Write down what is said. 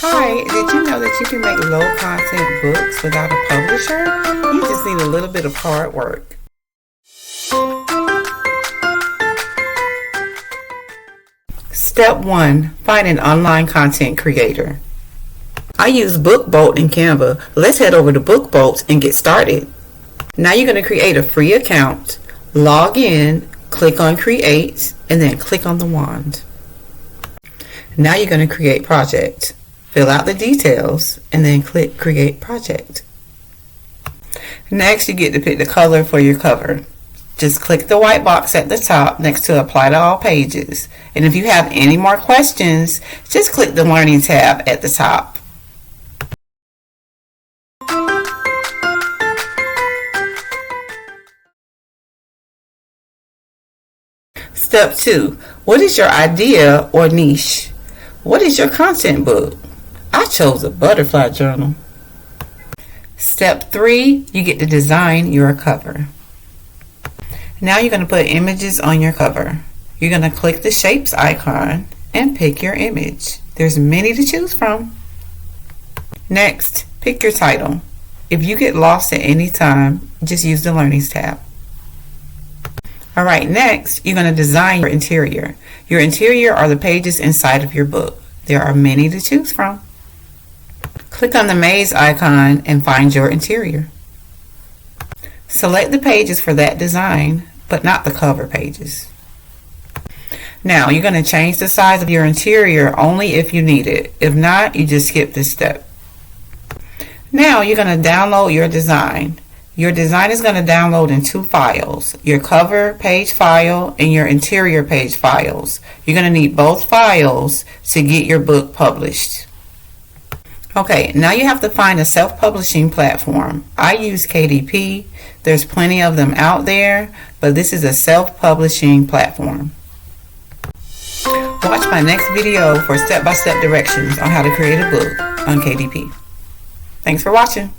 Hi, did you know that you can make low content books without a publisher? You just need a little bit of hard work. Step 1. Find an online content creator. I use Bookbolt and Canva. Let's head over to Bookbolt and get started. Now you're going to create a free account, log in, click on Create, and then click on the wand. Now you're going to create project. Fill out the details and then click Create Project. Next, you get to pick the color for your cover. Just click the white box at the top next to Apply to All Pages. And if you have any more questions, just click the Learning tab at the top. Step 2. What is your idea or niche? What is your content book? I chose a butterfly journal. Step 3, you get to design your cover. Now you're going to put images on your cover. You're going to click the shapes icon and pick your image. There's many to choose from. Next, pick your title. If you get lost at any time, just use the Learnings tab. Alright, next, you're going to design your interior. Your interior are the pages inside of your book. There are many to choose from. Click on the maze icon and find your interior. Select the pages for that design, but not the cover pages. Now, you're going to change the size of your interior only if you need it. If not, you just skip this step. Now, you're going to download your design. Your design is going to download in 2 files, your cover page file and your interior page files. You're going to need both files to get your book published. Okay, now you have to find a self-publishing platform. I use KDP. There's plenty of them out there, but this is a self-publishing platform. Watch my next video for step-by-step directions on how to create a book on KDP. Thanks for watching.